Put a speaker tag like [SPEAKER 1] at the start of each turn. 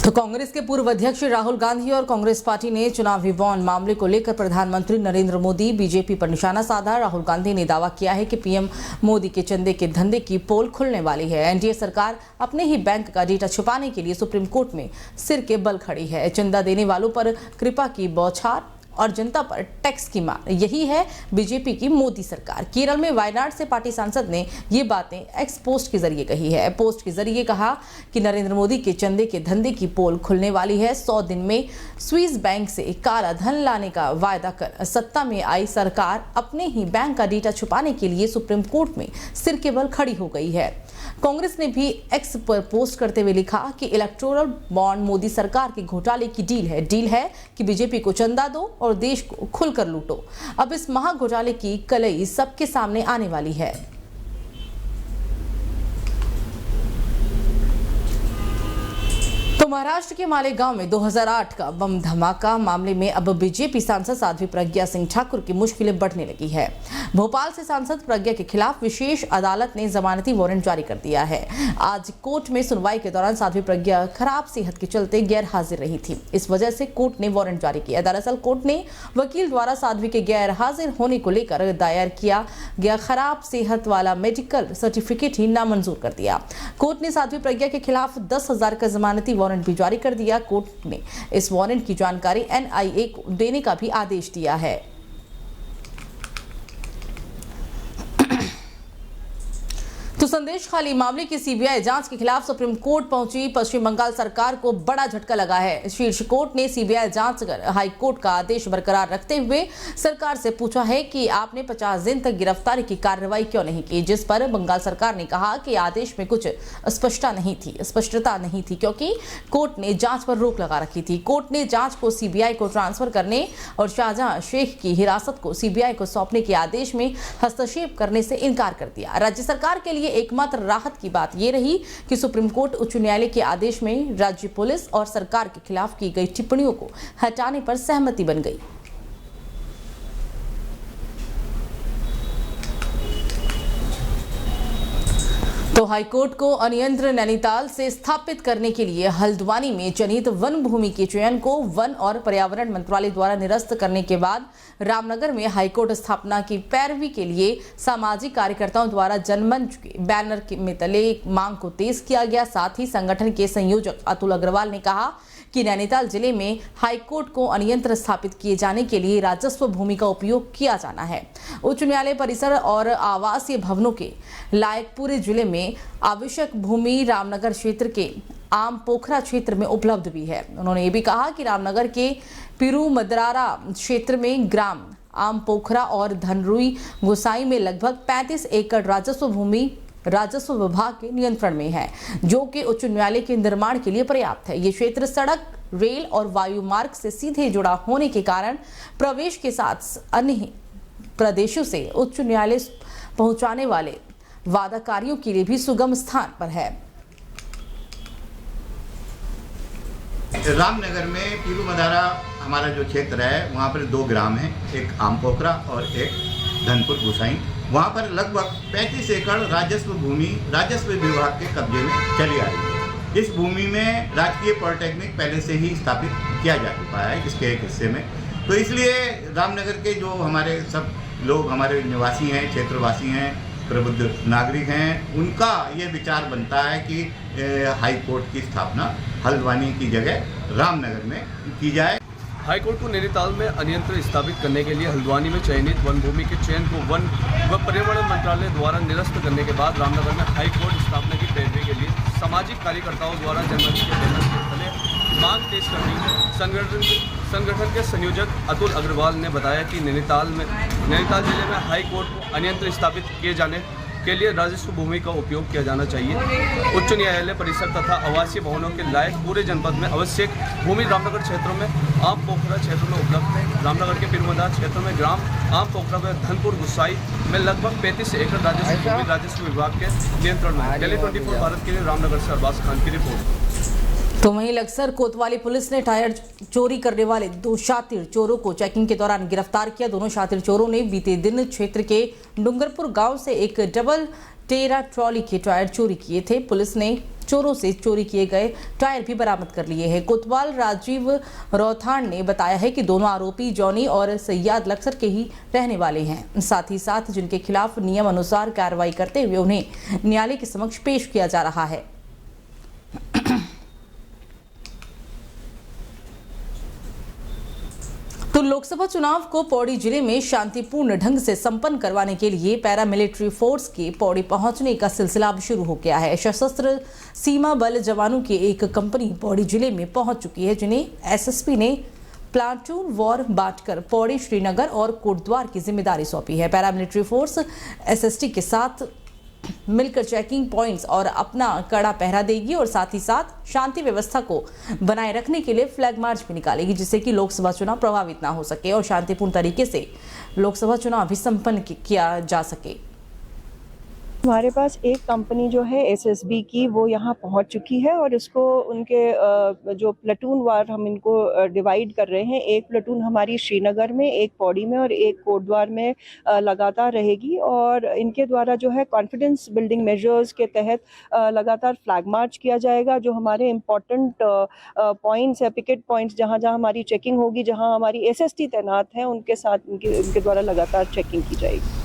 [SPEAKER 1] तो कांग्रेस के पूर्व अध्यक्ष राहुल गांधी और कांग्रेस पार्टी ने चुनावी बॉन्ड मामले को लेकर प्रधानमंत्री नरेंद्र मोदी बीजेपी पर निशाना साधा। राहुल गांधी ने दावा किया है कि पीएम मोदी के चंदे के धंधे की पोल खुलने वाली है। एनडीए सरकार अपने ही बैंक का डेटा छुपाने के लिए सुप्रीम कोर्ट में सिर के बल खड़ी है। चंदा देने वालों पर कृपा की बौछार और जनता पर टैक्स की मार, यही है बीजेपी की मोदी सरकार। केरल में वायनाड से पार्टी सांसद ने ये बातें एक्स पोस्ट के जरिए कही है। पोस्ट के जरिए कहा कि नरेंद्र मोदी के चंदे के धंधे की पोल खुलने वाली है। 100 दिन में स्विस बैंक से काला धन लाने का वायदा कर सत्ता में आई सरकार अपने ही बैंक का डेटा छुपाने के लिए सुप्रीम कोर्ट में सिर के बल खड़ी हो गई है। कांग्रेस ने भी एक्स पर पोस्ट करते हुए लिखा कि इलेक्टोरल बॉन्ड मोदी सरकार के घोटाले की डील है कि बीजेपी को चंदा दो और देश को खुलकर लूटो। अब इस महा घोटाले की कलई सबके सामने आने वाली है। तो महाराष्ट्र के मालेगांव में 2008 का बम धमाका मामले में अब बीजेपी सांसद साध्वी प्रज्ञा सिंह ठाकुर की मुश्किलें बढ़ने लगी है। भोपाल से सांसद प्रज्ञा के खिलाफ विशेष अदालत ने जमानती वारंट जारी कर दिया है। आज कोर्ट में सुनवाई के दौरान साध्वी प्रज्ञा खराब सेहत के चलते गैर हाजिर रही थी। इस वजह से कोर्ट ने वारंट जारी किया। दरअसल कोर्ट ने वकील द्वारा साध्वी के गैर हाजिर होने को लेकर दायर किया गया खराब सेहत वाला मेडिकल सर्टिफिकेट ही नामंजूर कर दिया। कोर्ट ने साध्वी प्रज्ञा के खिलाफ 10,000 का जमानती वारंट भी जारी कर दिया। कोर्ट ने इस वारंट की जानकारी एनआईए को देने का भी आदेश दिया है। तो संदेश खाली मामले की सीबीआई जांच के खिलाफ सुप्रीम कोर्ट पहुंची पश्चिम बंगाल सरकार को बड़ा झटका लगा है। शीर्ष कोर्ट ने सीबीआई जांच कर हाई कोर्ट का आदेश बरकरार रखते हुए सरकार से पूछा है कि आपने 50 दिन तक गिरफ्तारी की कार्रवाई क्यों नहीं की, जिस पर बंगाल सरकार ने कहा कि आदेश में कुछ स्पष्टता नहीं थी क्योंकि कोर्ट ने जांच पर रोक लगा रखी थी। कोर्ट ने जांच को सीबीआई को ट्रांसफर करने और शाहजहां शेख की हिरासत को सीबीआई को सौंपने के आदेश में हस्तक्षेप करने से इनकार कर दिया। राज्य सरकार के लिए एकमात्र राहत की बात यह रही कि सुप्रीम कोर्ट उच्च न्यायालय के आदेश में राज्य पुलिस और सरकार के खिलाफ की गई टिप्पणियों को हटाने पर सहमति बन गई। तो हाईकोर्ट को अनियंत्रित नैनीताल से स्थापित करने के लिए हल्द्वानी में चयनित वन भूमि के चयन को वन और पर्यावरण मंत्रालय द्वारा निरस्त करने के बाद रामनगर में हाईकोर्ट स्थापना की पैरवी के लिए सामाजिक कार्यकर्ताओं द्वारा जनमंच के बैनर में तले मांग को तेज किया गया। साथ ही संगठन के संयोजक अतुल अग्रवाल ने कहा कि नैनीताल जिले में हाईकोर्ट को अनियंत्रित स्थापित किए जाने के लिए राजस्व भूमि का उपयोग किया जाना है। उच्च न्यायालय परिसर और आवासीय भवनों के लायक पूरे जिले में आवश्यक भूमि रामनगर क्षेत्र के आम पोखरा क्षेत्र में उपलब्ध भी है। उन्होंने ये भी कहा कि रामनगर के पिरू मदरारा क्षेत्र में ग्राम आम पोखरा और धनरुई गोसाई में लगभग 35 एकड़ राजस्व भूमि राजस्व विभाग के नियंत्रण में है, जो कि उच्च न्यायालय के निर्माण के लिए पर्याप्त है। ये क्षेत्र सड़क, रेल और वायु मार्ग से सीधे जुड़ा होने के कारण प्रवेश के साथ अन्य प्रदेशों से उच्च न्यायालय पहुंचाने वाले वादाकारियों के लिए भी सुगम स्थान पर है।
[SPEAKER 2] रामनगर में पीरू मदारा हमारा जो क्षेत्र है, वहाँ पर 2 ग्राम हैं, एक आम पोखरा और एक धनपुर गोसाई। वहाँ पर लगभग 35 एकड़ राजस्व भूमि राजस्व विभाग के कब्जे में चली आ रही है। इस भूमि में राजकीय पॉलिटेक्निक पहले से ही स्थापित किया जा चुका है इसके एक हिस्से में। तो इसलिए रामनगर के जो हमारे सब लोग हमारे निवासी हैं, क्षेत्रवासी हैं, प्रबुद्ध नागरिक हैं, उनका ये विचार बनता है कि हाई कोर्ट की स्थापना हल्द्वानी की जगह रामनगर में की जाए।
[SPEAKER 3] हाईकोर्ट को नैनीताल में अनियंत्रित स्थापित करने के लिए हल्द्वानी में चयनित वन भूमि के चयन को वन व पर्यावरण मंत्रालय द्वारा निरस्त करने के बाद रामनगर में हाईकोर्ट स्थापना की पैरवी के लिए सामाजिक कार्यकर्ताओं द्वारा जनमंच के बैनर के तले मांग तेज करनी। संगठन के संयोजक अतुल अग्रवाल ने बताया कि नैनीताल जिले में हाईकोर्ट को अनियंत्रित स्थापित किए जाने के लिए राजस्व भूमि का उपयोग किया जाना चाहिए। उच्च न्यायालय परिसर तथा आवासीय भवनों के लायक पूरे जनपद में आवश्यक भूमि रामनगर क्षेत्रों में आम पोखरा क्षेत्र में उपलब्ध है। रामनगर के पिरमदार क्षेत्र में ग्राम आम पोखरा व धनपुर गुसाई में लगभग 35 एकड़ राजस्व भूमि राजस्व विभाग के नियंत्रण में। दिल्ली 24 भारत के लिए रामनगर से अरबाज खान की रिपोर्ट।
[SPEAKER 1] तो वहीं लक्सर कोतवाली पुलिस ने टायर चोरी करने वाले 2 शातिर चोरों को चेकिंग के दौरान गिरफ्तार किया। दोनों शातिर चोरों ने बीते दिन क्षेत्र के डूंगरपुर गांव से एक डबल टेरा ट्रॉली के टायर चोरी किए थे। पुलिस ने चोरों से चोरी किए गए टायर भी बरामद कर लिए हैं। कोतवाल राजीव रौथान ने बताया है कि दोनों आरोपी जॉनी और सैयाद लक्सर के ही रहने वाले हैं। साथ ही साथ जिनके खिलाफ नियम अनुसार कार्रवाई करते हुए उन्हें न्यायालय के समक्ष पेश किया जा रहा है। तो लोकसभा चुनाव को पौड़ी जिले में शांतिपूर्ण ढंग से संपन्न करवाने के लिए पैरामिलिट्री फोर्स के पौड़ी पहुंचने का सिलसिला अब शुरू हो गया है। सशस्त्र सीमा बल जवानों की एक कंपनी पौड़ी जिले में पहुंच चुकी है, जिन्हें एसएसपी ने प्लाटून वार बांटकर पौड़ी, श्रीनगर और कोटद्वार की जिम्मेदारी सौंपी है। पैरामिलिट्री फोर्स एसएसटी के साथ मिलकर चेकिंग पॉइंट्स और अपना कड़ा पहरा देगी और साथ ही साथ शांति व्यवस्था को बनाए रखने के लिए फ्लैग मार्च भी निकालेगी, जिससे कि लोकसभा चुनाव प्रभावित ना हो सके और शांतिपूर्ण तरीके से लोकसभा चुनाव भी संपन्न किया जा सके।
[SPEAKER 4] हमारे पास एक कंपनी जो है एसएसबी की वो यहाँ पहुँच चुकी है और इसको उनके जो प्लेटून वार हम इनको डिवाइड कर रहे हैं। एक प्लेटून हमारी श्रीनगर में, एक पौड़ी में और एक कोटद्वार में लगातार रहेगी और इनके द्वारा जो है कॉन्फिडेंस बिल्डिंग मेजर्स के तहत लगातार फ्लैग मार्च किया जाएगा। जो हमारे इम्पोर्टेंट पॉइंट्स है, पिकेट पॉइंट्स, जहाँ जहाँ हमारी चेकिंग होगी, जहाँ हमारी एसएसटी तैनात है, उनके साथ इनके द्वारा लगातार चेकिंग की जाएगी।